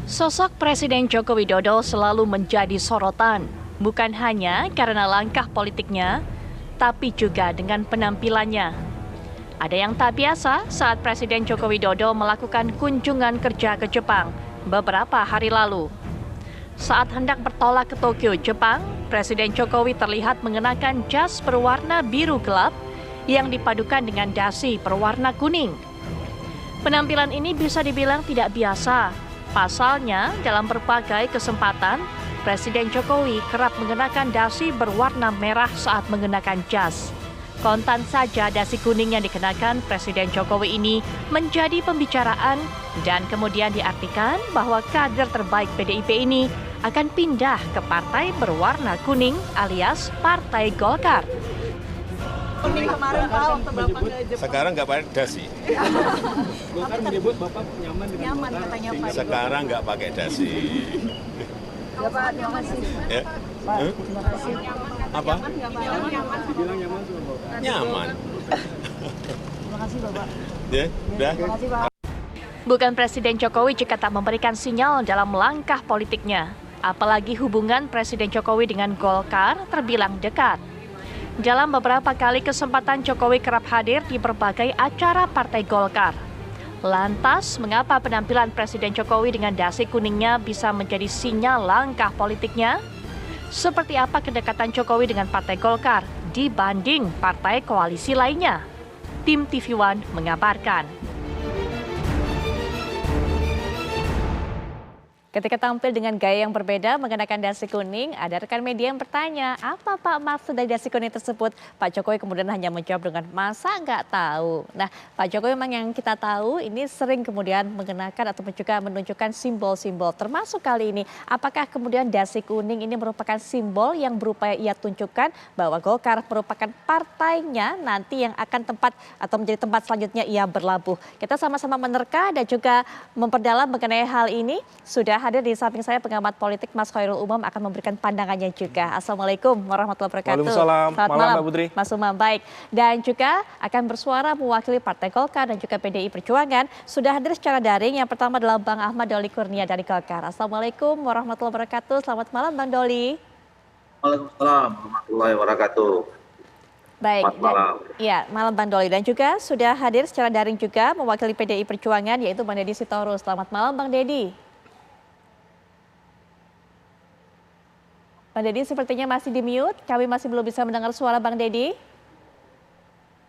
Sosok Presiden Joko Widodo selalu menjadi sorotan, bukan hanya karena langkah politiknya, tapi juga dengan penampilannya. Ada yang tak biasa saat Presiden Joko Widodo melakukan kunjungan kerja ke Jepang beberapa hari lalu. Saat hendak bertolak ke Tokyo, Jepang, Presiden Jokowi terlihat mengenakan jas berwarna biru gelap yang dipadukan dengan dasi berwarna kuning. Penampilan ini bisa dibilang tidak biasa. Pasalnya, dalam berbagai kesempatan, Presiden Jokowi kerap mengenakan dasi berwarna merah saat mengenakan jas. Kontan saja dasi kuning yang dikenakan Presiden Jokowi ini menjadi pembicaraan dan kemudian diartikan bahwa kader terbaik PDIP ini akan pindah ke partai berwarna kuning alias Partai Golkar. Kuning kemarin Pak, waktu Bapak ke Jepang. Sekarang nggak pakai dasi. Golkar menyebut Bapak nyaman dengan nyaman katanya Pak. Sekarang nggak pakai dasi. Ya Pak, terima kasih. Ya? Pak, terima kasih. Apa? dibilang nyaman sama Bapak. Nyaman. Terima kasih Bapak. Ya, udah. Terima kasih Pak. Bukan Presiden Jokowi jika tak memberikan sinyal dalam langkah politiknya. Apalagi hubungan Presiden Jokowi dengan Golkar terbilang dekat. Dalam beberapa kali kesempatan Jokowi kerap hadir di berbagai acara Partai Golkar. Lantas, mengapa penampilan Presiden Jokowi dengan dasi kuningnya bisa menjadi sinyal langkah politiknya? Seperti apa kedekatan Jokowi dengan Partai Golkar dibanding partai koalisi lainnya? Tim TV One mengabarkan. Ketika tampil dengan gaya yang berbeda mengenakan dasi kuning, ada rekan media yang bertanya, apa Pak maksud dari dasi kuning tersebut? Pak Jokowi kemudian hanya menjawab dengan masa nggak tahu. Nah, Pak Jokowi memang yang kita tahu ini sering kemudian mengenakan atau juga menunjukkan simbol-simbol. Termasuk kali ini, apakah kemudian dasi kuning ini merupakan simbol yang berupaya ia tunjukkan bahwa Golkar merupakan partainya nanti yang akan tempat atau menjadi tempat selanjutnya ia berlabuh. Kita sama-sama menerka dan juga memperdalam mengenai hal ini. Sudah hadir di samping saya pengamat politik Mas Khairul Umam akan memberikan pandangannya juga. Assalamualaikum warahmatullahi wabarakatuh. Waalaikumsalam. Selamat Malam, Mbak Putri. Mas Umam, baik. Dan juga akan bersuara mewakili Partai Golkar dan juga PDI Perjuangan. Sudah hadir secara daring. Yang pertama adalah Bang Ahmad Doli Kurnia dari Golkar. Assalamualaikum warahmatullahi wabarakatuh. Selamat malam Bang Doli. Waalaikumsalam warahmatullahi wabarakatuh. Baik. Selamat malam. Iya, malam Bang Doli. Dan juga sudah hadir secara daring juga mewakili PDI Perjuangan yaitu Bang Deddy Sitorus. Selamat malam Bang Deddy. Bang Deddy sepertinya masih di mute, kami masih belum bisa mendengar suara Bang Deddy.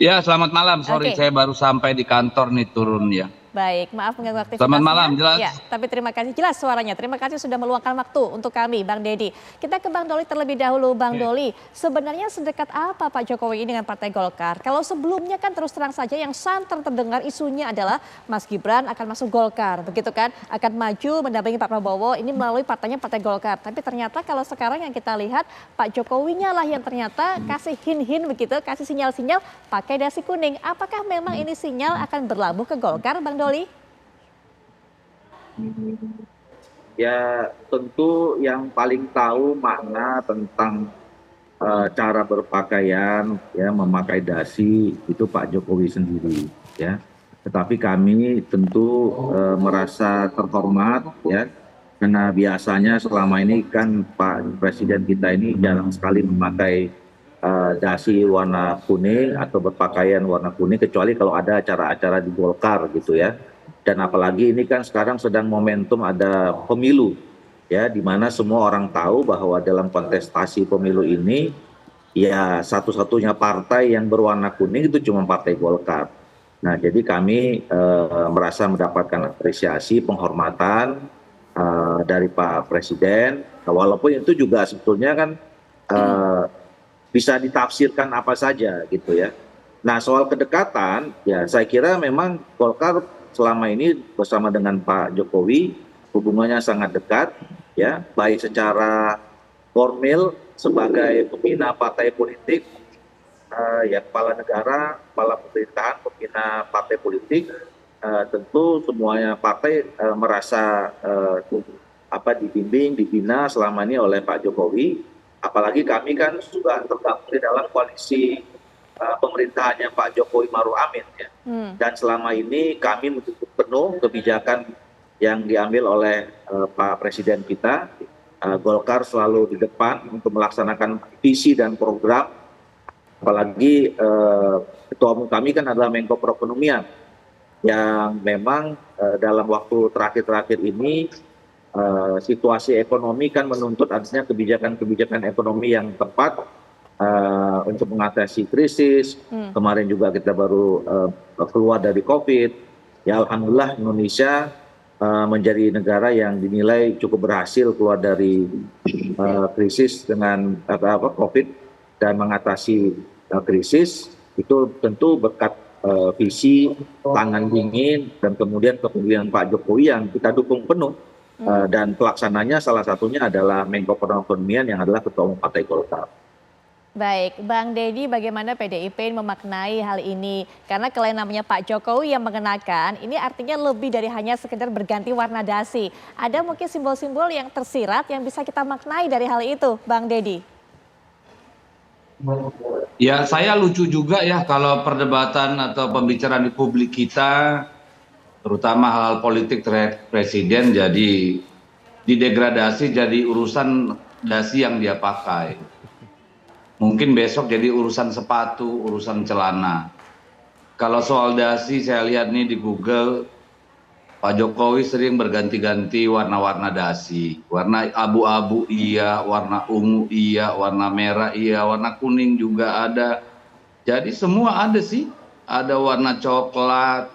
Ya, selamat malam. Sorry, Oke. saya baru sampai di kantor nih turun ya. Baik, maaf mengganggu aktivitasnya. Selamat malam, jelas? Ya, tapi terima kasih, jelas suaranya. Terima kasih sudah meluangkan waktu untuk kami, Bang Deddy. Kita ke Bang Doli terlebih dahulu, Bang Doli. Sebenarnya sedekat apa Pak Jokowi ini dengan Partai Golkar? Kalau sebelumnya kan terus terang saja yang santer terdengar isunya adalah Mas Gibran akan masuk Golkar, begitu kan? Akan maju mendampingi Pak Prabowo, ini melalui partainya Partai Golkar. Tapi ternyata kalau sekarang yang kita lihat, Pak Jokowinya lah yang ternyata kasih hin-hin begitu, kasih sinyal-sinyal pakai dasi kuning. Apakah memang ini sinyal akan berlabuh ke Golkar, Bang Doli? Ya tentu yang paling tahu makna tentang cara berpakaian, ya memakai dasi itu Pak Jokowi sendiri, ya. Tetapi kami tentu merasa terhormat, ya, karena biasanya selama ini kan Pak Presiden kita ini jarang sekali memakai dasi warna kuning atau berpakaian warna kuning kecuali kalau ada acara-acara di Golkar gitu ya. Dan apalagi ini kan sekarang sedang momentum ada pemilu, ya, di mana semua orang tahu bahwa dalam kontestasi pemilu ini, ya satu-satunya partai yang berwarna kuning itu cuma Partai Golkar. Nah, jadi kami merasa mendapatkan apresiasi, penghormatan dari Pak Presiden, walaupun itu juga sebetulnya kan bisa ditafsirkan apa saja gitu ya. Nah, soal kedekatan, ya saya kira memang Golkar selama ini bersama dengan Pak Jokowi hubungannya sangat dekat, ya, baik secara formil sebagai pembina partai politik, ya kepala negara, kepala pemerintahan, pembina partai politik, tentu semuanya partai merasa dibimbing, dibina selama ini oleh Pak Jokowi. Apalagi kami kan juga tergabung di dalam koalisi pemerintahannya Pak Jokowi Maruf Amin, ya. Dan selama ini kami mendukung penuh kebijakan yang diambil oleh Pak Presiden kita. Golkar selalu di depan untuk melaksanakan visi dan program, apalagi ketua umum kami kan adalah Menko Perekonomian yang memang dalam waktu terakhir-terakhir ini situasi ekonomi kan menuntut adanya kebijakan-kebijakan ekonomi yang tepat untuk mengatasi krisis. Kemarin juga kita baru keluar dari COVID. Ya alhamdulillah Indonesia menjadi negara yang dinilai cukup berhasil keluar dari krisis dengan COVID dan mengatasi krisis itu tentu berkat visi tangan dingin dan kemudian kepemimpinan Pak Jokowi yang kita dukung penuh dan pelaksananya salah satunya adalah Menko Perekonomian yang adalah Ketua Umum Partai Golkar. Baik, Bang Deddy, bagaimana PDIP memaknai hal ini? Karena kalau namanya Pak Jokowi yang mengenakan, ini artinya lebih dari hanya sekedar berganti warna dasi. Ada mungkin simbol-simbol yang tersirat yang bisa kita maknai dari hal itu, Bang Deddy? Ya, saya lucu juga ya kalau perdebatan atau pembicaraan di publik kita, terutama hal politik terhadap presiden, jadi didegradasi jadi urusan dasi yang dia pakai. Mungkin besok jadi urusan sepatu, urusan celana. Kalau soal dasi saya lihat nih di Google, Pak Jokowi sering berganti-ganti warna-warna dasi. Warna abu-abu iya, warna ungu iya, warna merah iya, warna kuning juga ada. Jadi semua ada sih. Ada warna coklat,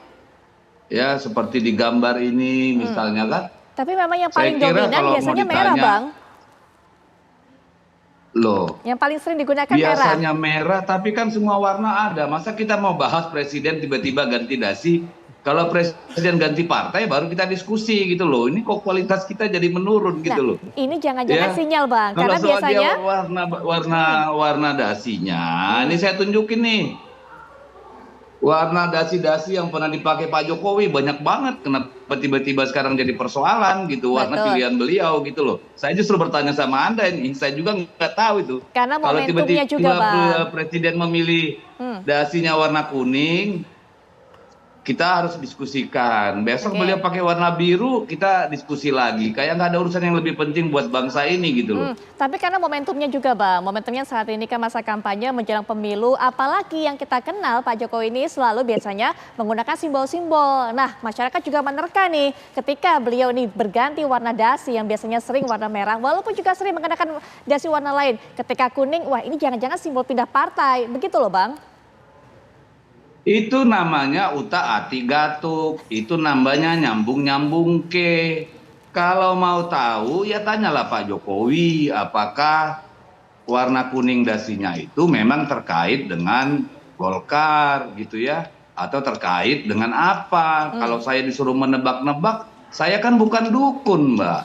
ya seperti di gambar ini misalnya kan. Tapi memang yang paling Saya kira dominan kalau biasanya mau merah, ditanya, Bang. Loh, Yang paling sering digunakan merah. biasanya merah, tapi kan semua warna ada. Masa kita mau bahas presiden tiba-tiba ganti dasi? Kalau presiden ganti partai baru kita diskusi gitu loh. Ini kok kualitas kita jadi menurun gitu loh. Ini jangan-jangan Ya. sinyal, Bang. Kalau Karena soal biasanya dia warna dasinya, ini saya tunjukin nih. Warna dasi-dasi yang pernah dipakai Pak Jokowi banyak banget. Kenapa tiba-tiba sekarang jadi persoalan gitu, warna Betul. pilihan beliau gitu loh. Saya justru bertanya sama Anda ini, saya juga nggak tahu itu. Karena Kalau momentumnya tiba-tiba juga, Bang. presiden memilih dasinya warna kuning, kita harus diskusikan. Besok Oke. beliau pakai warna biru, kita diskusi lagi. Kayak nggak ada urusan yang lebih penting buat bangsa ini gitu loh. Tapi karena momentumnya juga, Bang. Momentumnya saat ini kan masa kampanye menjelang pemilu. Apalagi yang kita kenal Pak Jokowi ini selalu biasanya menggunakan simbol-simbol. Nah, masyarakat juga menerka nih ketika beliau ini berganti warna dasi yang biasanya sering warna merah. Walaupun juga sering mengenakan dasi warna lain. Ketika kuning, wah ini jangan-jangan simbol pindah partai. Begitu loh, Bang. Itu namanya uta ati gatuk, itu namanya nyambung-nyambung ke. Kalau mau tahu ya tanyalah Pak Jokowi apakah warna kuning dasinya itu memang terkait dengan Golkar gitu ya, atau terkait dengan apa. Kalau saya disuruh menebak-nebak, saya kan bukan dukun, Mbak.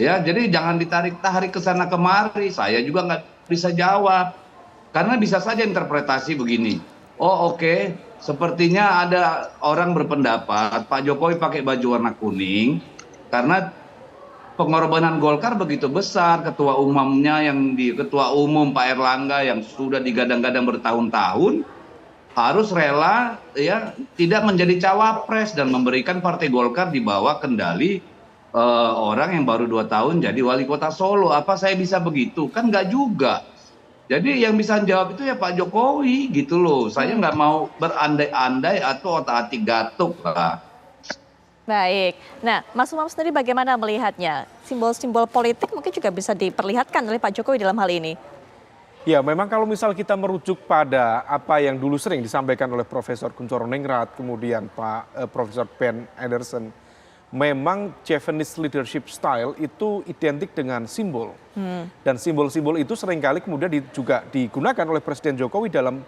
Ya, jadi jangan ditarik-tarik ke sana kemari. Saya juga nggak bisa jawab. Karena bisa saja interpretasi begini. Oh oke, sepertinya ada orang berpendapat Pak Jokowi pakai baju warna kuning karena pengorbanan Golkar begitu besar, ketua umumnya ketua umum Pak Erlangga yang sudah digadang-gadang bertahun-tahun harus rela ya tidak menjadi cawapres dan memberikan Partai Golkar di bawah kendali orang yang baru 2 tahun jadi wali kota Solo. Apa saya bisa begitu? Kan nggak juga. Jadi yang bisa jawab itu ya Pak Jokowi gitu loh. Saya nggak mau berandai-andai atau otak-atik gatuk lah. Baik. Nah, Mas Umam sendiri bagaimana melihatnya? Simbol-simbol politik mungkin juga bisa diperlihatkan oleh Pak Jokowi dalam hal ini. Ya, memang kalau misal kita merujuk pada apa yang dulu sering disampaikan oleh Profesor Kuncoro Ningrat, kemudian Profesor Ben Anderson, memang Japanese leadership style itu identik dengan simbol. Dan simbol-simbol itu seringkali kemudian juga digunakan oleh Presiden Jokowi dalam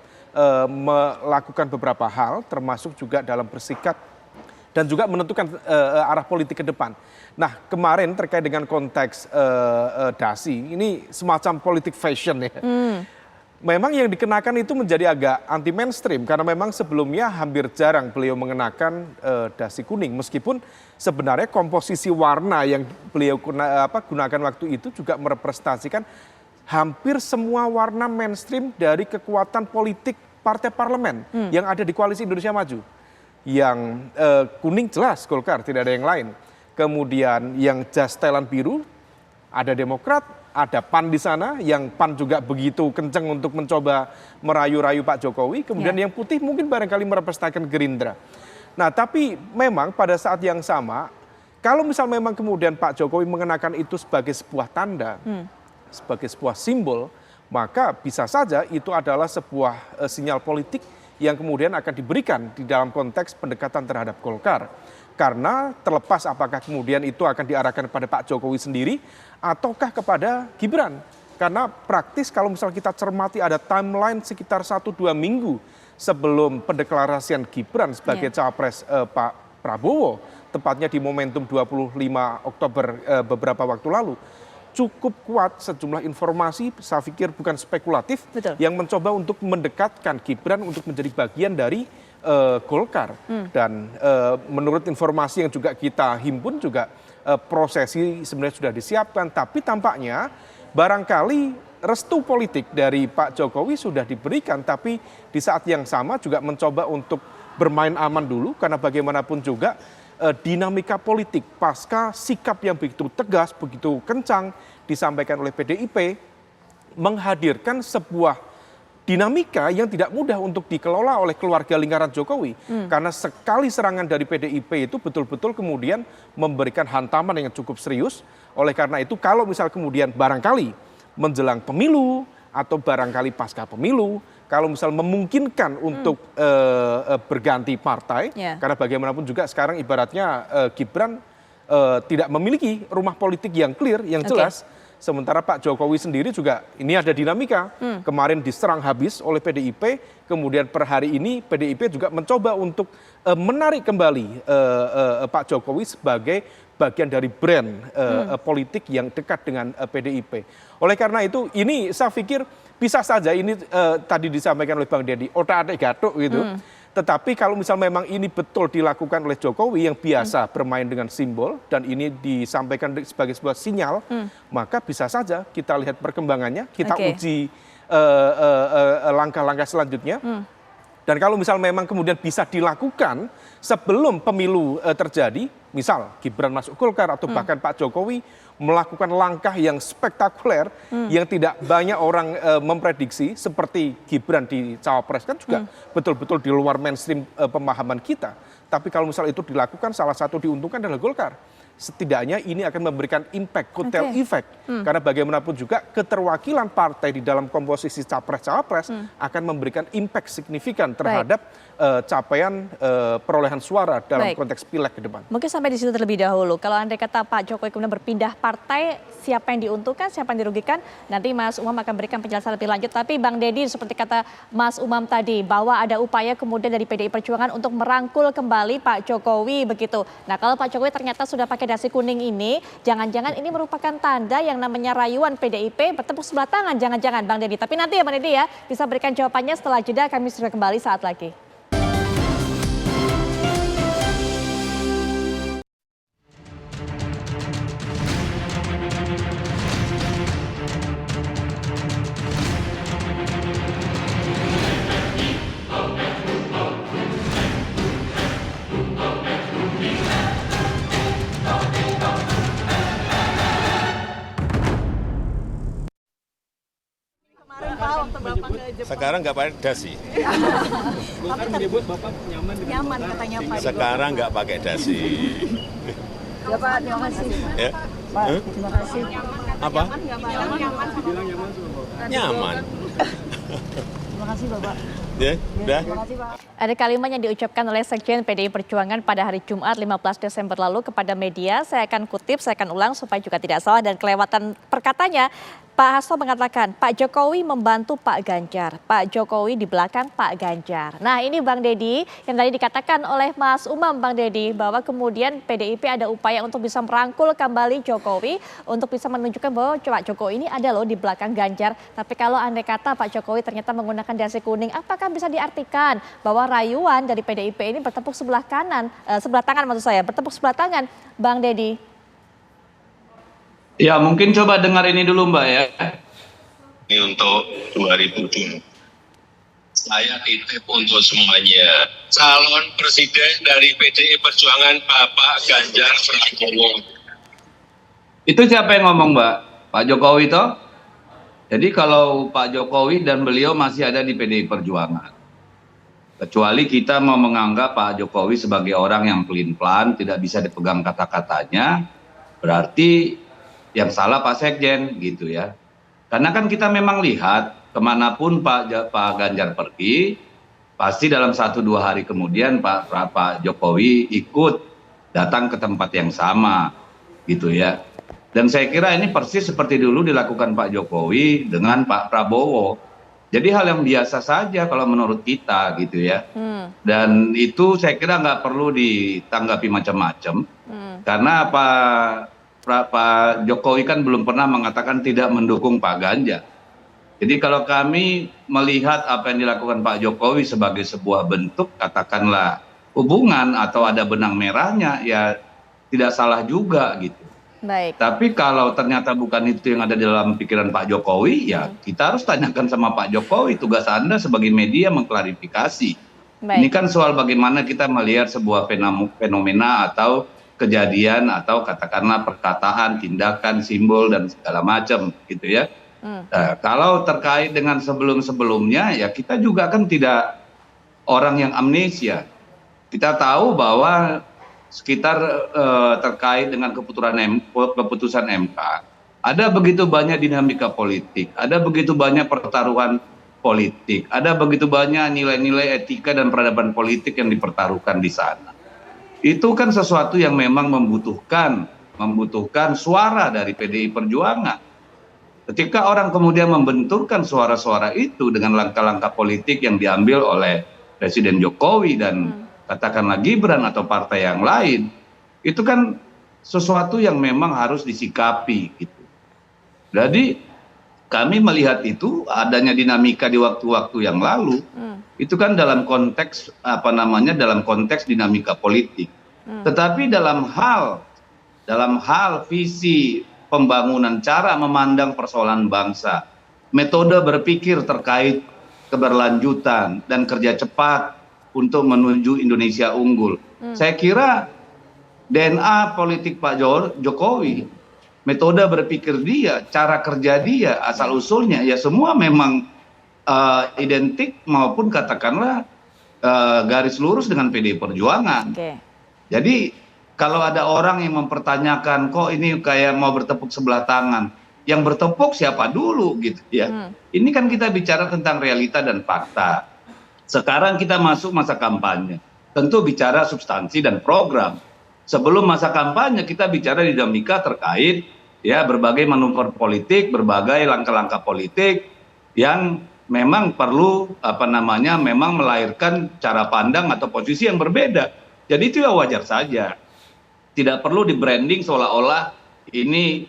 melakukan beberapa hal, termasuk juga dalam bersikap dan juga menentukan arah politik ke depan. Nah, kemarin terkait dengan konteks dasi, ini semacam politik fashion ya. Memang yang dikenakan itu menjadi agak anti mainstream karena memang sebelumnya hampir jarang beliau mengenakan dasi kuning, meskipun sebenarnya komposisi warna yang beliau gunakan waktu itu juga merepresentasikan hampir semua warna mainstream dari kekuatan politik partai parlemen yang ada di Koalisi Indonesia Maju. Yang kuning jelas Golkar, tidak ada yang lain. kemudian yang jas setelan biru, ada Demokrat, ada PAN di sana, yang PAN juga begitu kenceng untuk mencoba merayu-rayu Pak Jokowi, kemudian yang putih mungkin barangkali merepresentasikan Gerindra. Nah, tapi memang pada saat yang sama, kalau misal memang kemudian Pak Jokowi mengenakan itu sebagai sebuah tanda, sebagai sebuah simbol, maka bisa saja itu adalah sebuah sinyal politik yang kemudian akan diberikan di dalam konteks pendekatan terhadap Golkar. Karena terlepas apakah kemudian itu akan diarahkan kepada Pak Jokowi sendiri ataukah kepada Gibran. Karena praktis kalau misal kita cermati ada timeline sekitar 1-2 minggu sebelum pendeklarasian Gibran sebagai cawapres Pak Prabowo, tepatnya di momentum 25 Oktober beberapa waktu lalu. Cukup kuat sejumlah informasi, saya pikir bukan spekulatif, yang mencoba untuk mendekatkan Gibran untuk menjadi bagian dari Golkar. Dan menurut informasi yang juga kita himpun juga prosesi sebenarnya sudah disiapkan, tapi tampaknya barangkali restu politik dari Pak Jokowi sudah diberikan, tapi di saat yang sama juga mencoba untuk bermain aman dulu, karena bagaimanapun juga dinamika politik pasca sikap yang begitu tegas, begitu kencang disampaikan oleh PDIP menghadirkan sebuah dinamika yang tidak mudah untuk dikelola oleh keluarga lingkaran Jokowi. Karena sekali serangan dari PDIP itu betul-betul kemudian memberikan hantaman yang cukup serius. Oleh karena itu kalau misal kemudian barangkali menjelang pemilu atau barangkali pasca pemilu, kalau misal memungkinkan untuk berganti partai, karena bagaimanapun juga sekarang ibaratnya Gibran tidak memiliki rumah politik yang clear, yang jelas. Sementara Pak Jokowi sendiri juga ini ada dinamika. Kemarin diserang habis oleh PDIP, kemudian per hari ini PDIP juga mencoba untuk menarik kembali Pak Jokowi sebagai bagian dari brand politik yang dekat dengan PDIP. Oleh karena itu ini saya pikir bisa saja ini tadi disampaikan oleh Bang Deddy, otak-atik gatuk gitu. Tetapi kalau misal memang ini betul dilakukan oleh Jokowi yang biasa bermain dengan simbol dan ini disampaikan sebagai sebuah sinyal, maka bisa saja kita lihat perkembangannya, kita uji langkah-langkah selanjutnya. Dan kalau misal memang kemudian bisa dilakukan sebelum pemilu terjadi, misal Gibran masuk Golkar atau bahkan Pak Jokowi melakukan langkah yang spektakuler yang tidak banyak orang memprediksi seperti Gibran di cawapres kan juga betul-betul di luar mainstream pemahaman kita. Tapi kalau misal itu dilakukan, salah satu diuntungkan adalah Golkar. Setidaknya ini akan memberikan impact, kotel effect. Karena bagaimanapun juga keterwakilan partai di dalam komposisi capres-cawapres akan memberikan impact signifikan terhadap capaian perolehan suara dalam konteks pileg ke depan. Mungkin sampai di situ terlebih dahulu. Kalau andai kata Pak Jokowi kemudian berpindah partai, siapa yang diuntungkan, siapa yang dirugikan, nanti Mas Umam akan berikan penjelasan lebih lanjut. Tapi Bang Deddy, seperti kata Mas Umam tadi, bahwa ada upaya kemudian dari PDI Perjuangan untuk merangkul kembali Pak Jokowi begitu. Nah, kalau Pak Jokowi ternyata sudah pakai dasi kuning ini, jangan-jangan ini merupakan tanda yang namanya rayuan PDIP bertepuk sebelah tangan, jangan-jangan Bang Deddy. Tapi nanti ya Bang Deddy ya, bisa berikan jawabannya setelah jeda, kami sudah kembali saat lagi. Sekarang nggak pakai dasi. Golkar menyebut Bapak nyaman katanya Pak. Sekarang nggak pakai dasi. Ya Pak, terima kasih. Ya? Pak, terima kasih. Apa? Nyaman. Terima kasih Bapak. Ya, udah. Terima kasih Pak. Ada kalimat yang diucapkan oleh Sekjen PDI Perjuangan pada hari Jumat 15 Desember lalu kepada media. Saya akan kutip, saya akan ulang supaya juga tidak salah dan kelewatan perkatanya. Pak Hasto mengatakan Pak Jokowi membantu Pak Ganjar, Pak Jokowi di belakang Pak Ganjar. Nah ini Bang Deddy yang tadi dikatakan oleh Mas Umam Bang Deddy bahwa kemudian PDIP ada upaya untuk bisa merangkul kembali Jokowi untuk bisa menunjukkan bahwa Pak Jokowi ini ada loh di belakang Ganjar. Tapi kalau andai kata Pak Jokowi ternyata menggunakan dasi kuning, apakah bisa diartikan bahwa rayuan dari PDIP ini bertepuk sebelah kanan, sebelah tangan maksud saya, bertepuk sebelah tangan Bang Deddy? Ya mungkin coba dengar ini dulu Mbak ya. Ini untuk 2024 Saya titip untuk semuanya. Calon presiden dari PDI Perjuangan Bapak Ganjar Pranowo. Itu siapa yang ngomong, Mbak? Pak Jokowi toh? Jadi kalau Pak Jokowi dan beliau masih ada di PDI Perjuangan. Kecuali kita mau menganggap Pak Jokowi sebagai orang yang pelin-pelan, tidak bisa dipegang kata-katanya, berarti yang salah Pak Sekjen gitu ya. Karena kan kita memang lihat kemanapun Pak Ganjar pergi, pasti dalam 1-2 hari kemudian Pak Jokowi ikut datang ke tempat yang sama gitu ya. Dan saya kira ini persis seperti dulu dilakukan Pak Jokowi dengan Pak Prabowo. Jadi hal yang biasa saja kalau menurut kita gitu ya. Dan itu saya kira nggak perlu ditanggapi macam-macam. Karena Pak Jokowi kan belum pernah mengatakan tidak mendukung Pak Ganjar. Jadi kalau kami melihat apa yang dilakukan Pak Jokowi sebagai sebuah bentuk katakanlah hubungan atau ada benang merahnya, ya tidak salah juga gitu. Baik. Tapi kalau ternyata bukan itu yang ada di dalam pikiran Pak Jokowi, ya kita harus tanyakan sama Pak Jokowi. Tugas Anda sebagai media mengklarifikasi. Baik. Ini kan soal bagaimana kita melihat sebuah fenomena atau kejadian atau katakanlah perkataan, tindakan, simbol dan segala macam gitu ya. Nah, kalau terkait dengan sebelum-sebelumnya, ya kita juga kan tidak orang yang amnesia. Kita tahu bahwa sekitar terkait dengan keputusan MK, ada begitu banyak dinamika politik, ada begitu banyak pertaruhan politik, ada begitu banyak nilai-nilai etika dan peradaban politik yang dipertaruhkan di sana. Itu kan sesuatu yang memang membutuhkan suara dari PDI Perjuangan. Ketika orang kemudian membenturkan suara-suara itu dengan langkah-langkah politik yang diambil oleh Presiden Jokowi dan katakanlah Gibran atau partai yang lain, itu kan sesuatu yang memang harus disikapi gitu. Jadi kami melihat itu adanya dinamika di waktu-waktu yang lalu, itu kan dalam konteks dalam konteks dinamika politik. Tetapi dalam hal visi pembangunan, cara memandang persoalan bangsa, metode berpikir terkait keberlanjutan dan kerja cepat untuk menuju Indonesia unggul. Saya kira DNA politik Pak Jokowi, metode berpikir dia, cara kerja dia, asal-usulnya, ya semua memang identik maupun katakanlah garis lurus dengan PDI Perjuangan. Jadi kalau ada orang yang mempertanyakan, kok ini kayak mau bertepuk sebelah tangan, yang bertepuk siapa dulu gitu ya. Ini kan kita bicara tentang realita dan fakta. Sekarang kita masuk masa kampanye, tentu bicara substansi dan program. Sebelum masa kampanye kita bicara dinamika terkait ya berbagai manuver politik, berbagai langkah-langkah politik yang memang perlu memang melahirkan cara pandang atau posisi yang berbeda. Jadi itu ya wajar saja. Tidak perlu di branding seolah-olah ini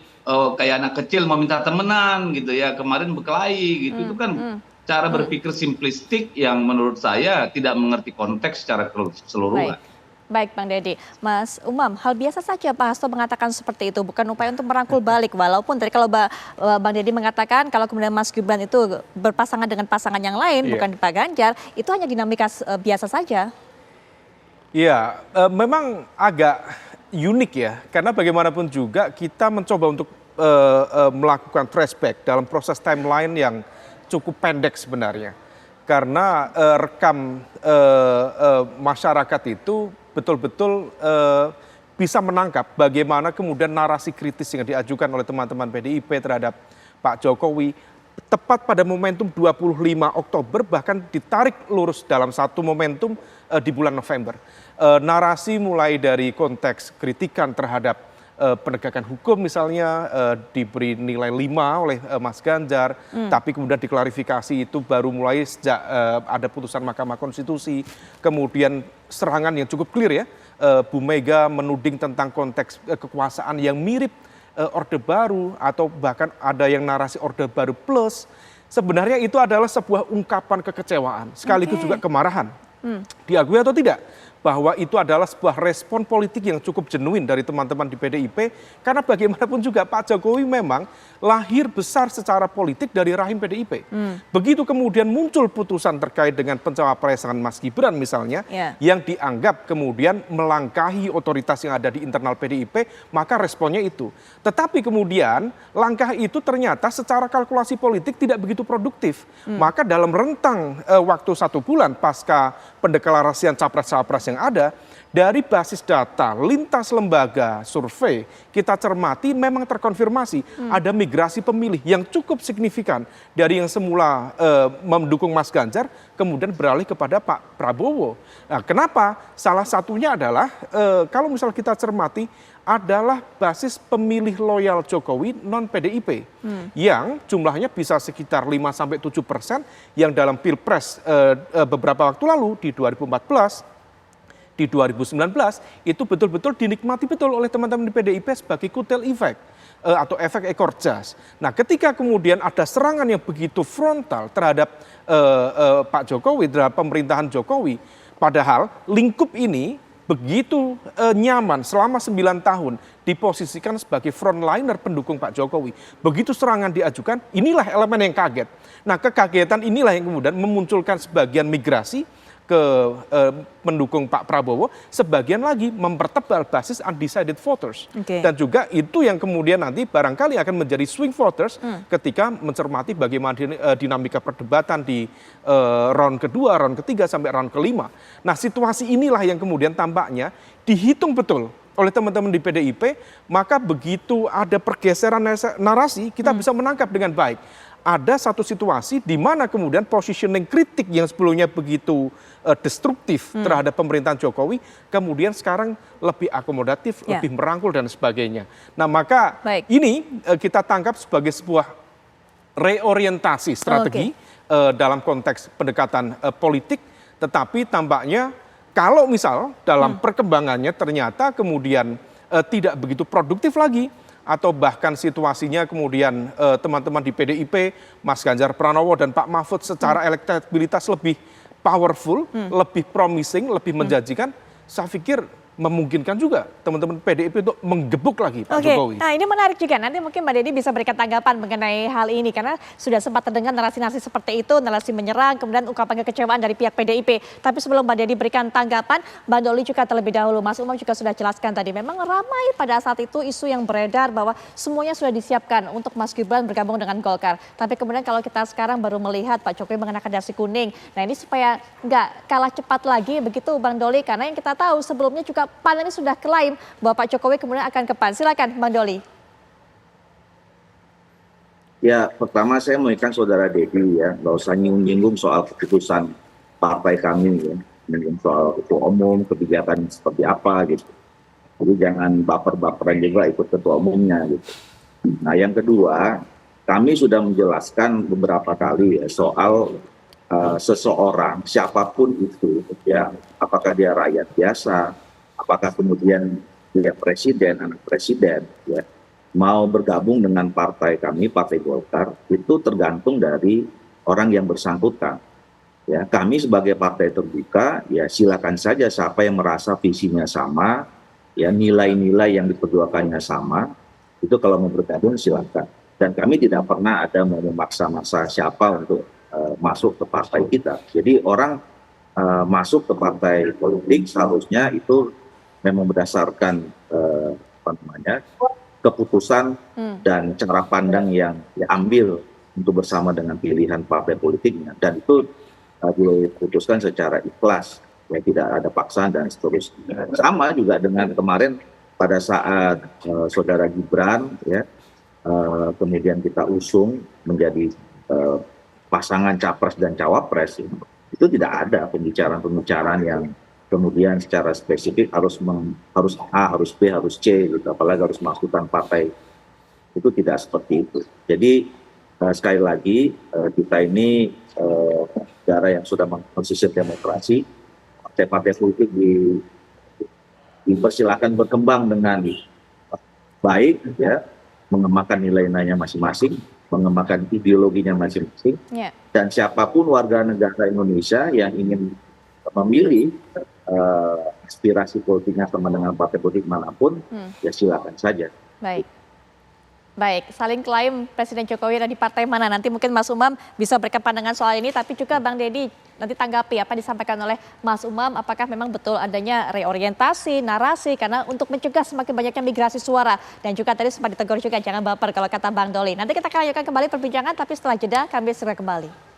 kayak anak kecil mau minta temenan gitu ya, kemarin berkelahi gitu. Itu kan cara berpikir simplistik yang menurut saya tidak mengerti konteks secara keseluruhan. Baik Bang Deddy. Mas Umam, hal biasa saja Pak Hasto mengatakan seperti itu, bukan upaya untuk merangkul balik. Walaupun tadi kalau Bang Deddy mengatakan kalau kemudian Mas Gibran itu berpasangan dengan pasangan yang lain, bukan Pak Ganjar, itu hanya dinamika biasa saja. Iya, memang agak unik ya, karena bagaimanapun juga kita mencoba untuk melakukan flashback dalam proses timeline yang cukup pendek sebenarnya. Karena rekam masyarakat itu betul-betul bisa menangkap bagaimana kemudian narasi kritis yang diajukan oleh teman-teman PDIP terhadap Pak Jokowi tepat pada momentum 25 Oktober bahkan ditarik lurus dalam satu momentum di bulan November. Narasi mulai dari konteks kritikan terhadap penegakan hukum misalnya diberi nilai 5 oleh Mas Ganjar, tapi kemudian diklarifikasi itu baru mulai sejak ada putusan Mahkamah Konstitusi, kemudian serangan yang cukup clear ya, Bu Mega menuding tentang konteks kekuasaan yang mirip Orde Baru atau bahkan ada yang narasi Orde Baru plus, sebenarnya itu adalah sebuah ungkapan kekecewaan sekaligus juga kemarahan Diakui atau tidak bahwa itu adalah sebuah respon politik yang cukup genuin dari teman-teman di PDIP, karena bagaimanapun juga Pak Jokowi memang lahir besar secara politik dari rahim PDIP. Begitu kemudian muncul putusan terkait dengan pencawapresan Mas Gibran misalnya, yang dianggap kemudian melangkahi otoritas yang ada di internal PDIP, maka responnya itu. Tetapi kemudian langkah itu ternyata secara kalkulasi politik tidak begitu produktif. Maka dalam rentang waktu 1 bulan pasca pendeklarasian capres-capres yang ada, dari basis data lintas lembaga survei kita cermati memang terkonfirmasi ada migrasi pemilih yang cukup signifikan dari yang semula mendukung Mas Ganjar kemudian beralih kepada Pak Prabowo. Nah, kenapa? Salah satunya adalah kalau misal kita cermati adalah basis pemilih loyal Jokowi non PDIP yang jumlahnya bisa sekitar 5-7% yang dalam Pilpres beberapa waktu lalu di 2014 di 2019 itu betul-betul dinikmati betul oleh teman-teman di PDIP sebagai kutil efek atau efek ekor jas. Nah, ketika kemudian ada serangan yang begitu frontal terhadap Pak Jokowi, terhadap pemerintahan Jokowi, padahal lingkup ini begitu nyaman selama 9 tahun diposisikan sebagai frontliner pendukung Pak Jokowi. Begitu serangan diajukan, inilah elemen yang kaget. Nah, kekagetan inilah yang kemudian memunculkan sebagian migrasi ke mendukung Pak Prabowo, sebagian lagi mempertebal basis undecided voters. Dan juga itu yang kemudian nanti barangkali akan menjadi swing voters ketika mencermati bagaimana dinamika perdebatan di round kedua, round ketiga, sampai round kelima. Nah, situasi inilah yang kemudian tampaknya dihitung betul oleh teman-teman di PDIP, maka begitu ada pergeseran narasi, kita bisa menangkap dengan baik. Ada satu situasi di mana kemudian positioning kritik yang sebelumnya begitu destruktif terhadap pemerintahan Jokowi, kemudian sekarang lebih akomodatif, lebih merangkul dan sebagainya. Nah, maka ini kita tangkap sebagai sebuah reorientasi strategi dalam konteks pendekatan politik, tetapi tampaknya kalau misal dalam perkembangannya ternyata kemudian tidak begitu produktif lagi, atau bahkan situasinya kemudian teman-teman di PDIP, Mas Ganjar Pranowo dan Pak Mahfud secara elektabilitas lebih powerful, lebih promising, lebih menjanjikan, saya pikir memungkinkan juga teman-teman PDIP untuk menggebuk lagi Pak Jokowi. Nah, ini menarik juga. Nanti mungkin Mbak Dedi bisa berikan tanggapan mengenai hal ini, karena sudah sempat terdengar narasi-narasi seperti itu, narasi menyerang, kemudian ungkapan kekecewaan dari pihak PDIP. Tapi sebelum Mbak Dedi berikan tanggapan, Mbak Doli juga terlebih dahulu, Mas Umam juga sudah jelaskan tadi, memang ramai pada saat itu isu yang beredar bahwa semuanya sudah disiapkan untuk Mas Gibran bergabung dengan Golkar. Tapi kemudian kalau kita sekarang baru melihat Pak Jokowi mengenakan dasi kuning, nah ini supaya nggak kalah cepat lagi begitu Bang Doli, karena yang kita tahu sebelumnya juga PAN ini sudah klaim bahwa Pak Jokowi kemudian akan ke PAN. Silakan Bang Doli. Ya, pertama saya mengingatkan saudara Dedi ya, nggak usah nyinggung soal keputusan partai kami ya, dengan soal ketua umum, kebijakan seperti apa gitu. Jadi jangan baper-baperan juga ikut ketua umumnya gitu. Nah, yang kedua, kami sudah menjelaskan beberapa kali ya soal seseorang, siapapun itu ya, apakah dia rakyat biasa, apakah kemudian dia presiden, anak presiden, ya, mau bergabung dengan partai kami, Partai Golkar, itu tergantung dari orang yang bersangkutan. Ya, kami sebagai partai terbuka, ya silakan saja siapa yang merasa visinya sama, ya nilai-nilai yang diperjuangkannya sama, itu kalau mau bergabung silakan. Dan kami tidak pernah ada mau memaksa-maksa siapa untuk masuk ke partai kita. Jadi orang masuk ke partai politik seharusnya itu memang berdasarkan keputusan dan cara pandang yang diambil untuk bersama dengan pilihan partai politiknya, dan itu diputuskan secara ikhlas, ya tidak ada paksaan dan seterusnya. Sama juga dengan kemarin pada saat saudara Gibran ya kemudian kita usung menjadi pasangan capres dan cawapres, itu tidak ada pembicaraan yang kemudian secara spesifik harus A, harus B, harus C, gitu. Apalagi harus masukkan partai. Itu tidak seperti itu. Jadi sekali lagi kita ini negara yang sudah mengkonsisten demokrasi, partai-partai politik dipersilakan berkembang dengan baik, ya, mengembangkan nilai-nilainya masing-masing, mengembangkan ideologinya masing-masing, dan siapapun warga negara Indonesia yang ingin memilih aspirasi politiknya sama dengan partai politik manapun, ya silakan saja. Baik. Baik, saling klaim Presiden Jokowi ada di partai mana. Nanti mungkin Mas Umam bisa berikan pandangan soal ini, tapi juga Bang Deddy nanti tanggapi apa disampaikan oleh Mas Umam, apakah memang betul adanya reorientasi, narasi, karena untuk mencegah semakin banyaknya migrasi suara. Dan juga tadi sempat ditegur juga, jangan baper kalau kata Bang Doli. Nanti kita akan lanjutkan kembali perbincangan, tapi setelah jeda kami segera kembali.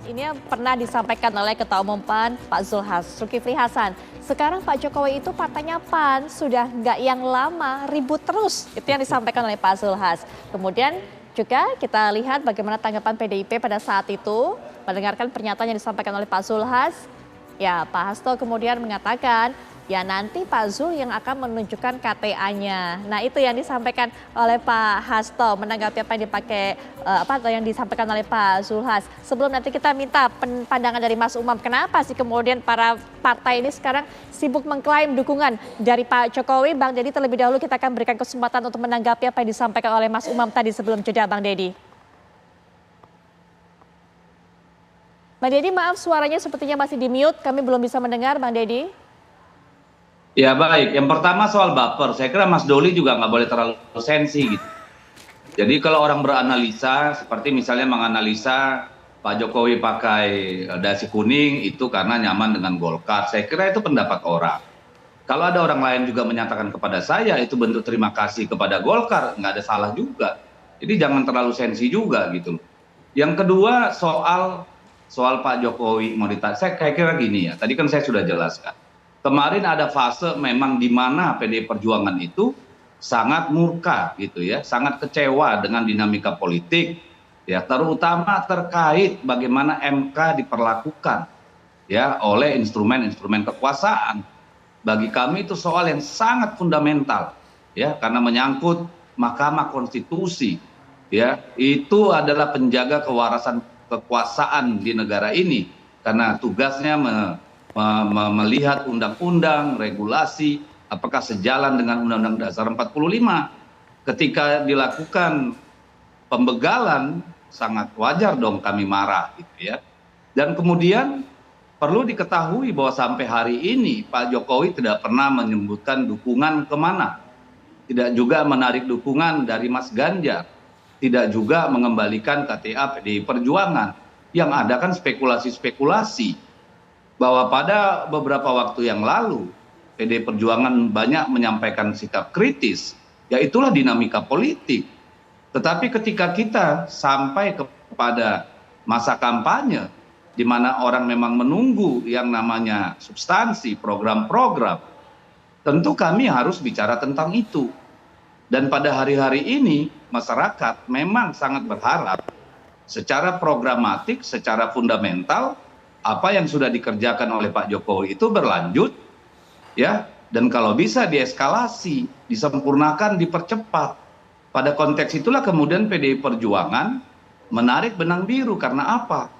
Ini yang pernah disampaikan oleh Ketua Umum PAN Pak Zulkifli Hasan. Sekarang Pak Jokowi itu partainya PAN sudah nggak yang lama, ribut terus. Itu yang disampaikan oleh Pak Zulhas. Kemudian juga kita lihat bagaimana tanggapan PDIP pada saat itu. Mendengarkan pernyataan yang disampaikan oleh Pak Zulhas. Ya, Pak Hasto kemudian mengatakan, ya nanti Pak Zul yang akan menunjukkan KTA-nya. Nah itu yang disampaikan oleh Pak Hasto menanggapi apa yang yang disampaikan oleh Pak Zulhas. Sebelum nanti kita minta pandangan dari Mas Umam, kenapa sih kemudian para partai ini sekarang sibuk mengklaim dukungan dari Pak Jokowi? Bang Deddy terlebih dahulu kita akan berikan kesempatan untuk menanggapi apa yang disampaikan oleh Mas Umam tadi sebelum jeda, Bang Deddy. Bang Deddy, maaf suaranya sepertinya masih di mute, kami belum bisa mendengar Bang Deddy. Ya baik, yang pertama soal baper, saya kira Mas Doli juga nggak boleh terlalu sensi gitu. Jadi kalau orang beranalisa, seperti misalnya menganalisa Pak Jokowi pakai dasi kuning itu karena nyaman dengan Golkar, saya kira itu pendapat orang. Kalau ada orang lain juga menyatakan kepada saya, itu bentuk terima kasih kepada Golkar, nggak ada salah juga. Jadi jangan terlalu sensi juga gitu. Yang kedua soal Pak Jokowi mau ditanya, saya kira gini ya, tadi kan saya sudah jelaskan. Kemarin ada fase memang di mana PDI Perjuangan itu sangat murka gitu ya, sangat kecewa dengan dinamika politik ya, terutama terkait bagaimana MK diperlakukan ya oleh instrumen-instrumen kekuasaan. Bagi kami itu soal yang sangat fundamental ya, karena menyangkut Mahkamah Konstitusi ya, itu adalah penjaga kewarasan kekuasaan di negara ini karena tugasnya melihat undang-undang, regulasi, apakah sejalan dengan Undang-Undang Dasar 45. Ketika dilakukan pembegalan, sangat wajar dong kami marah gitu ya. Dan kemudian perlu diketahui bahwa sampai hari ini Pak Jokowi tidak pernah menyebutkan dukungan kemana. Tidak juga menarik dukungan dari Mas Ganjar. Tidak juga mengembalikan KTA PDI Perjuangan. Yang ada kan spekulasi-spekulasi bahwa pada beberapa waktu yang lalu PDI Perjuangan banyak menyampaikan sikap kritis, ya itulah dinamika politik. Tetapi ketika kita sampai kepada masa kampanye, di mana orang memang menunggu yang namanya substansi, program-program, tentu kami harus bicara tentang itu. Dan pada hari-hari ini masyarakat memang sangat berharap secara programatik, secara fundamental, apa yang sudah dikerjakan oleh Pak Jokowi itu berlanjut ya, dan kalau bisa dieskalasi, disempurnakan, dipercepat. Pada konteks itulah kemudian PDI Perjuangan menarik benang biru. Karena apa?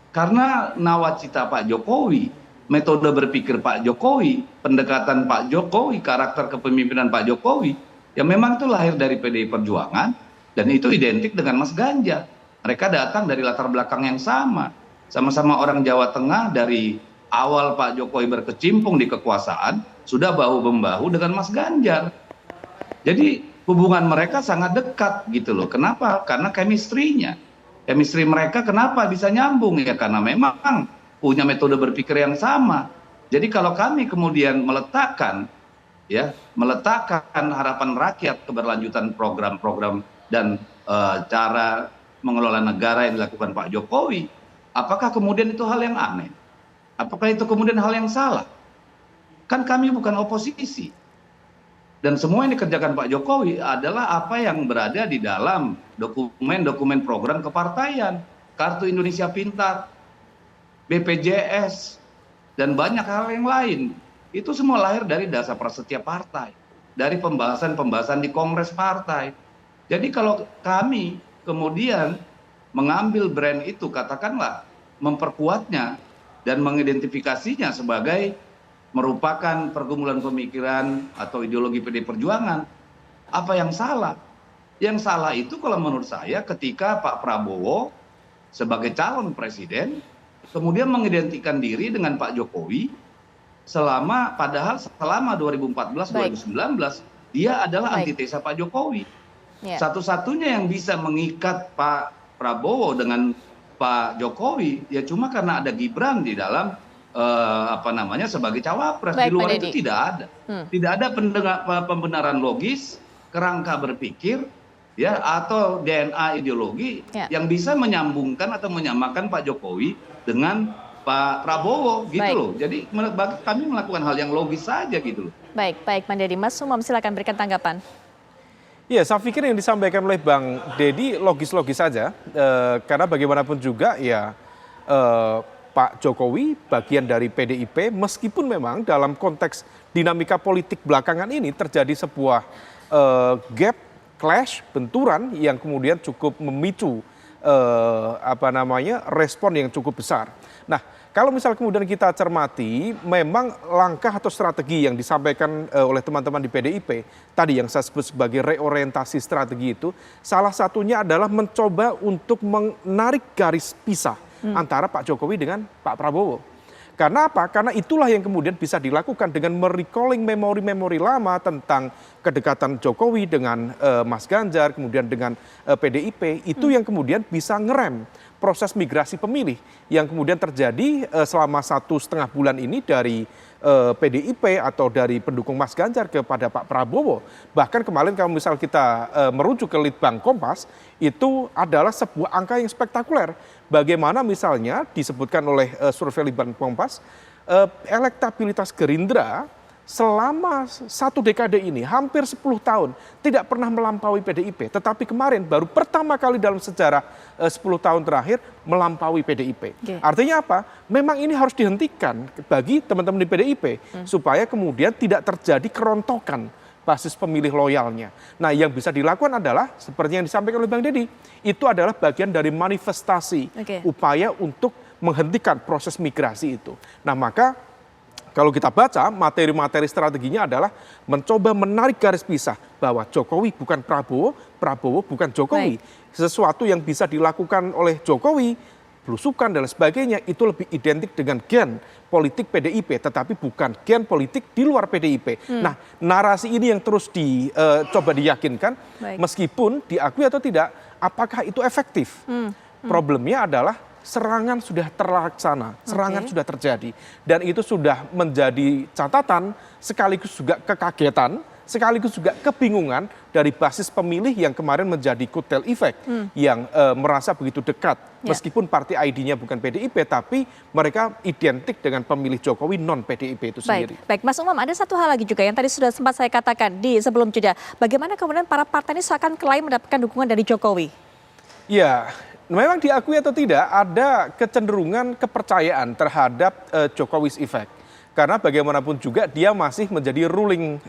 Karena nawacita Pak Jokowi, metode berpikir Pak Jokowi, pendekatan Pak Jokowi, karakter kepemimpinan Pak Jokowi, ya memang itu lahir dari PDI Perjuangan dan itu identik dengan Mas Ganjar. Mereka datang dari latar belakang yang sama. Sama-sama orang Jawa Tengah, dari awal Pak Jokowi berkecimpung di kekuasaan, sudah bahu-membahu dengan Mas Ganjar. Jadi hubungan mereka sangat dekat gitu loh. Kenapa? Karena chemistry-nya. Chemistry mereka kenapa bisa nyambung? Ya karena memang punya metode berpikir yang sama. Jadi kalau kami kemudian meletakkan harapan rakyat keberlanjutan program-program dan cara mengelola negara yang dilakukan Pak Jokowi, apakah kemudian itu hal yang aneh? Apakah itu kemudian hal yang salah? Kan kami bukan oposisi. Dan semua yang dikerjakan Pak Jokowi adalah apa yang berada di dalam dokumen-dokumen program kepartaian. Kartu Indonesia Pintar, BPJS, dan banyak hal yang lain. Itu semua lahir dari dasar prasetya partai, dari pembahasan-pembahasan di kongres partai. Jadi kalau kami kemudian mengambil brand itu, katakanlah memperkuatnya dan mengidentifikasinya sebagai merupakan pergumulan pemikiran atau ideologi PD Perjuangan, apa yang salah? Yang salah itu kalau menurut saya ketika Pak Prabowo sebagai calon presiden kemudian mengidentikan diri dengan Pak Jokowi padahal selama 2014-2019 dia adalah antitesa Pak Jokowi. Satu-satunya yang bisa mengikat Pak Prabowo dengan Pak Jokowi ya cuma karena ada Gibran di dalam sebagai cawapres. Di luar itu tidak ada. Tidak ada pembenaran logis, kerangka berpikir ya atau DNA ideologi yang bisa menyambungkan atau menyamakan Pak Jokowi dengan Pak Prabowo gitu loh. Jadi kami melakukan hal yang logis saja gitu loh. Baik, Bang Deddy. Mas Umam silakan berikan tanggapan. Ya, saya pikir yang disampaikan oleh Bang Deddy logis-logis saja. Karena bagaimanapun juga ya Pak Jokowi bagian dari PDIP meskipun memang dalam konteks dinamika politik belakangan ini terjadi sebuah gap, clash, benturan yang kemudian cukup memicu respon yang cukup besar. Nah, kalau misal kemudian kita cermati, memang langkah atau strategi yang disampaikan oleh teman-teman di PDIP, tadi yang saya sebut sebagai reorientasi strategi itu, salah satunya adalah mencoba untuk menarik garis pisah antara Pak Jokowi dengan Pak Prabowo. Karena apa? Karena itulah yang kemudian bisa dilakukan dengan merecalling memori-memori lama tentang kedekatan Jokowi dengan Mas Ganjar, kemudian dengan PDIP, itu yang kemudian bisa ngerem proses migrasi pemilih yang kemudian terjadi selama 1,5 bulan ini dari PDIP atau dari pendukung Mas Ganjar kepada Pak Prabowo. Bahkan kemarin kalau misal kita merujuk ke Litbang Kompas, itu adalah sebuah angka yang spektakuler. Bagaimana misalnya disebutkan oleh survei Litbang Kompas, elektabilitas Gerindra selama 1 dekade ini hampir 10 tahun tidak pernah melampaui PDIP. Tetapi kemarin baru pertama kali dalam sejarah 10 tahun terakhir melampaui PDIP. Artinya apa? Memang ini harus dihentikan bagi teman-teman di PDIP supaya kemudian tidak terjadi kerontokan basis pemilih loyalnya. Nah, yang bisa dilakukan adalah seperti yang disampaikan oleh Bang Deddy, itu adalah bagian dari manifestasi upaya untuk menghentikan proses migrasi itu. Nah, maka kalau kita baca materi-materi strateginya adalah mencoba menarik garis pisah bahwa Jokowi bukan Prabowo, Prabowo bukan Jokowi. Sesuatu yang bisa dilakukan oleh Jokowi, belusukan dan sebagainya itu lebih identik dengan gen politik PDIP, tetapi bukan gen politik di luar PDIP. Nah, narasi ini yang terus dicoba diyakinkan, meskipun diakui atau tidak, apakah itu efektif? Problemnya adalah serangan sudah terlaksana, serangan sudah terjadi. Dan itu sudah menjadi catatan, sekaligus juga kekagetan, sekaligus juga kebingungan dari basis pemilih yang kemarin menjadi kutel effect, yang merasa begitu dekat. Meskipun partai ID-nya bukan PDIP, tapi mereka identik dengan pemilih Jokowi non-PDIP itu sendiri. Baik, Mas Umam, ada satu hal lagi juga yang tadi sudah sempat saya katakan di sebelum jeda. Bagaimana kemudian para partai ini seakan klaim mendapatkan dukungan dari Jokowi? Ya, memang diakui atau tidak ada kecenderungan kepercayaan terhadap Jokowi's effect. Karena bagaimanapun juga dia masih menjadi ruling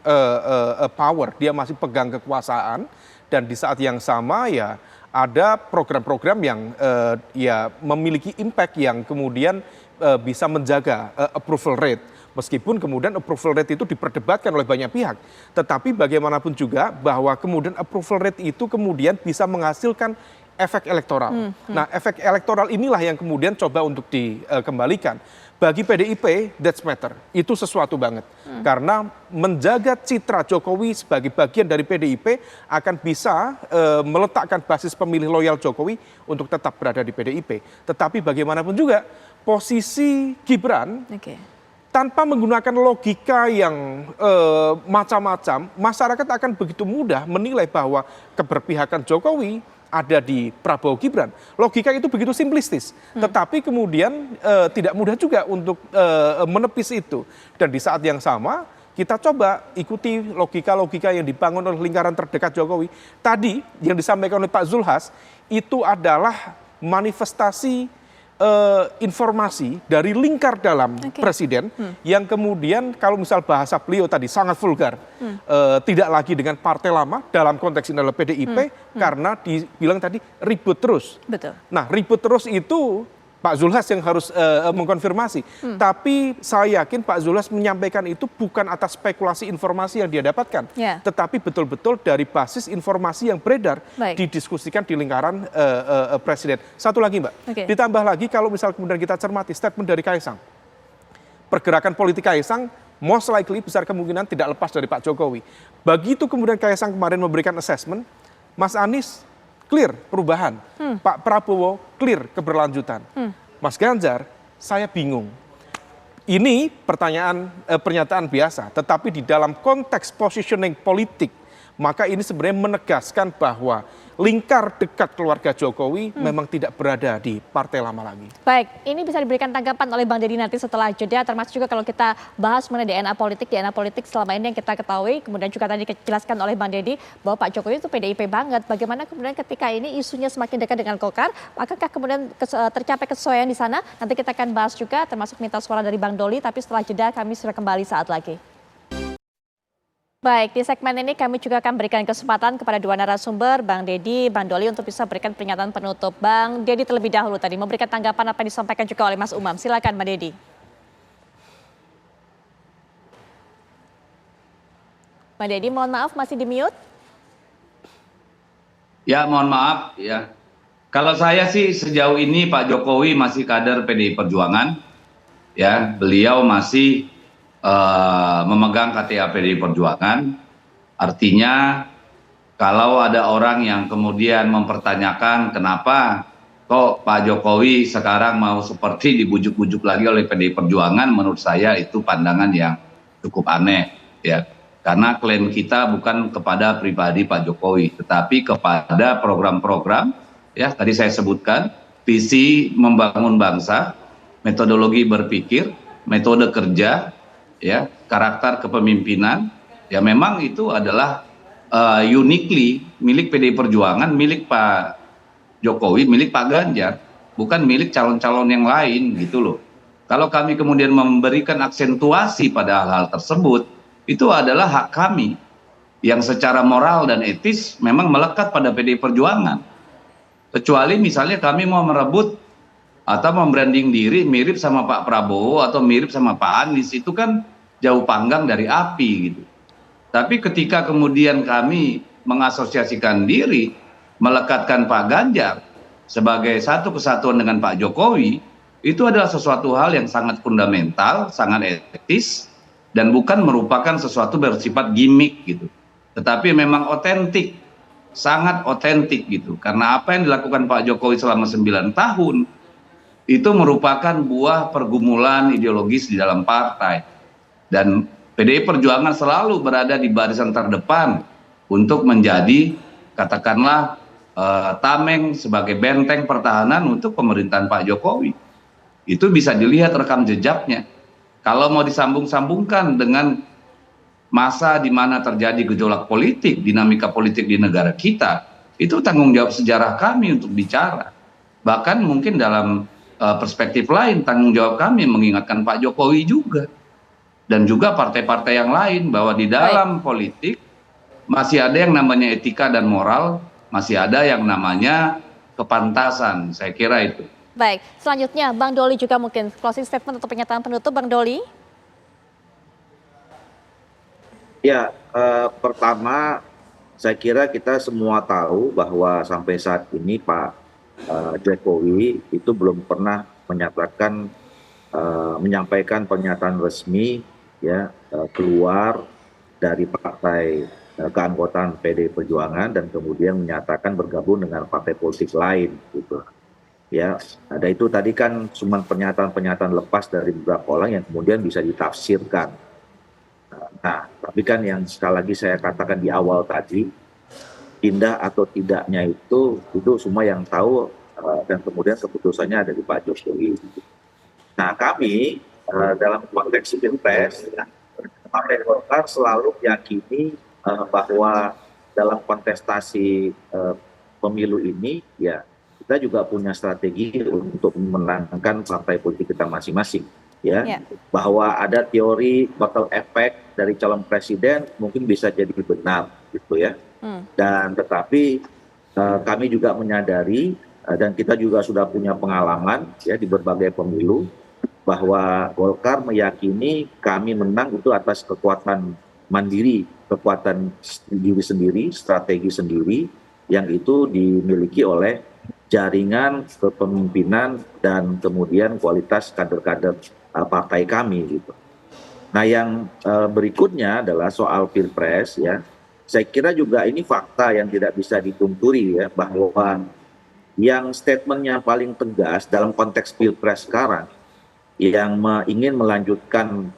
power, dia masih pegang kekuasaan, dan di saat yang sama ya ada program-program yang ya memiliki impact yang kemudian bisa menjaga approval rate. Meskipun kemudian approval rate itu diperdebatkan oleh banyak pihak. Tetapi bagaimanapun juga bahwa kemudian approval rate itu kemudian bisa menghasilkan efek elektoral. Nah, efek elektoral inilah yang kemudian coba untuk dikembalikan. Bagi PDIP, that's matter. Itu sesuatu banget. Karena menjaga citra Jokowi sebagai bagian dari PDIP akan bisa meletakkan basis pemilih loyal Jokowi untuk tetap berada di PDIP. Tetapi bagaimanapun juga, posisi Gibran tanpa menggunakan logika yang macam-macam, masyarakat akan begitu mudah menilai bahwa keberpihakan Jokowi ada di Prabowo Gibran. Logika itu begitu simplistis, tetapi kemudian tidak mudah juga untuk menepis itu. Dan di saat yang sama, kita coba ikuti logika-logika yang dibangun oleh lingkaran terdekat Jokowi. Tadi yang disampaikan oleh Pak Zulhas, itu adalah manifestasi informasi dari lingkar dalam presiden yang kemudian kalau misal bahasa beliau tadi sangat vulgar, tidak lagi dengan partai lama dalam konteks ini adalah PDIP karena dibilang tadi ribut terus. Betul. Nah, ribut terus itu Pak Zulhas yang harus mengkonfirmasi. Tapi saya yakin Pak Zulhas menyampaikan itu bukan atas spekulasi informasi yang dia dapatkan, tetapi betul-betul dari basis informasi yang beredar didiskusikan di lingkaran presiden. Satu lagi Mbak, ditambah lagi kalau misal kemudian kita cermati statement dari Kaisang. Pergerakan politik Kaisang most likely besar kemungkinan tidak lepas dari Pak Jokowi. Begitu kemudian Kaisang kemarin memberikan assessment, Mas Anies clear perubahan, Pak Prabowo clear keberlanjutan, Mas Ganjar saya bingung. Ini pernyataan biasa, tetapi di dalam konteks positioning politik, maka ini sebenarnya menegaskan bahwa lingkar dekat keluarga Jokowi memang tidak berada di partai lama lagi. Baik, ini bisa diberikan tanggapan oleh Bang Deddy nanti setelah jeda, termasuk juga kalau kita bahas mengenai DNA politik selama ini yang kita ketahui, kemudian juga tadi dijelaskan oleh Bang Deddy bahwa Pak Jokowi itu PDIP banget. Bagaimana kemudian ketika ini isunya semakin dekat dengan Golkar, apakah kemudian tercapai kesesuaian di sana? Nanti kita akan bahas juga, termasuk minta suara dari Bang Doli, tapi setelah jeda kami sudah kembali saat lagi. Baik, di segmen ini kami juga akan berikan kesempatan kepada dua narasumber, Bang Deddy, Bang Doli, untuk bisa berikan pernyataan penutup. Bang Deddy terlebih dahulu tadi memberikan tanggapan apa yang disampaikan juga oleh Mas Umam. Silakan Bang Deddy. Bang Deddy, mohon maaf masih di mute. Ya, mohon maaf ya. Kalau saya sih sejauh ini Pak Jokowi masih kader PDI Perjuangan. Ya, beliau masih memegang KTA PDI Perjuangan, artinya kalau ada orang yang kemudian mempertanyakan kenapa kok Pak Jokowi sekarang mau seperti dibujuk-bujuk lagi oleh PDI Perjuangan, menurut saya itu pandangan yang cukup aneh ya, karena klaim kita bukan kepada pribadi Pak Jokowi, tetapi kepada program-program ya tadi saya sebutkan, visi membangun bangsa, metodologi berpikir, metode kerja, ya, karakter kepemimpinan, ya memang itu adalah uniquely milik PDI Perjuangan, milik Pak Jokowi, milik Pak Ganjar, bukan milik calon-calon yang lain gitu loh. Kalau kami kemudian memberikan aksentuasi pada hal-hal tersebut, itu adalah hak kami yang secara moral dan etis memang melekat pada PDI Perjuangan. Kecuali misalnya kami mau merebut atau membranding diri mirip sama Pak Prabowo atau mirip sama Pak Anies, itu kan jauh panggang dari api gitu. Tapi ketika kemudian kami mengasosiasikan diri, melekatkan Pak Ganjar sebagai satu kesatuan dengan Pak Jokowi, itu adalah sesuatu hal yang sangat fundamental, sangat etis, dan bukan merupakan sesuatu bersifat gimmick gitu. Tetapi memang otentik, sangat otentik gitu. Karena apa yang dilakukan Pak Jokowi selama 9 tahun, itu merupakan buah pergumulan ideologis di dalam partai. Dan PDI Perjuangan selalu berada di barisan terdepan untuk menjadi, katakanlah, tameng sebagai benteng pertahanan untuk pemerintahan Pak Jokowi. Itu bisa dilihat rekam jejaknya. Kalau mau disambung-sambungkan dengan masa di mana terjadi gejolak politik, dinamika politik di negara kita, itu tanggung jawab sejarah kami untuk bicara. Bahkan mungkin dalam perspektif lain, tanggung jawab kami mengingatkan Pak Jokowi juga dan juga partai-partai yang lain bahwa di dalam politik masih ada yang namanya etika dan moral, masih ada yang namanya kepantasan. Saya kira itu. Baik, selanjutnya Bang Doli juga mungkin closing statement atau pernyataan penutup, Bang Doli. Ya, pertama saya kira kita semua tahu bahwa sampai saat ini Pak Jokowi itu belum pernah menyampaikan pernyataan resmi ya keluar dari partai keanggotaan PDI Perjuangan dan kemudian menyatakan bergabung dengan partai politik lain gitu. Ya, ada itu tadi kan cuma pernyataan-pernyataan lepas dari beberapa orang yang kemudian bisa ditafsirkan. Nah, tapi kan yang sekali lagi saya katakan di awal tadi, indah atau tidaknya itu semua yang tahu dan kemudian keputusannya ada di Pak Jokowi. Nah, kami dalam konteks pilpres, Partai Golkar selalu meyakini bahwa dalam kontestasi pemilu ini, ya kita juga punya strategi untuk memenangkan partai politik kita masing-masing, ya. Bahwa ada teori bottle effect dari calon presiden mungkin bisa jadi benar, gitu ya. Dan tetapi kami juga menyadari dan kita juga sudah punya pengalaman ya di berbagai pemilu bahwa Golkar meyakini kami menang itu atas kekuatan mandiri, kekuatan diri sendiri, strategi sendiri yang itu dimiliki oleh jaringan kepemimpinan dan kemudian kualitas kader-kader partai kami gitu. Nah, yang berikutnya adalah soal Pilpres ya. Saya kira juga ini fakta yang tidak bisa ditunturi ya, bahwa yang statementnya paling tegas dalam konteks Pilpres sekarang yang ingin melanjutkan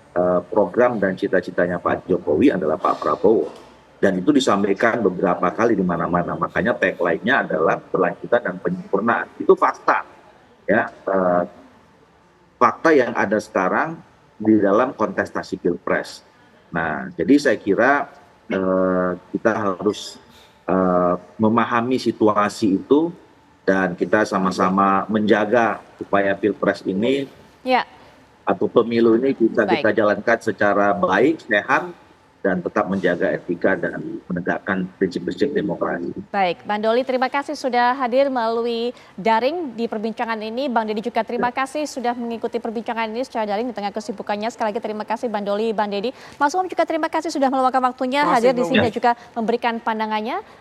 program dan cita-citanya Pak Jokowi adalah Pak Prabowo. Dan itu disampaikan beberapa kali di mana-mana. Makanya tagline-nya adalah kelanjutan dan penyempurnaan. Itu fakta. Ya, fakta yang ada sekarang di dalam kontestasi Pilpres. Nah, jadi saya kira kita harus memahami situasi itu dan kita sama-sama menjaga supaya Pilpres ini atau pemilu ini bisa kita jalankan secara baik, sehat, dan tetap menjaga etika dan menegakkan prinsip-prinsip demokrasi. Baik, Bang Doli terima kasih sudah hadir melalui daring di perbincangan ini. Bang Dedi juga terima kasih sudah mengikuti perbincangan ini secara daring di tengah kesibukannya. Sekali lagi terima kasih Bang Doli, Bang Dedi. Mas Umam juga terima kasih sudah meluangkan waktunya hadir di sini dan juga memberikan pandangannya.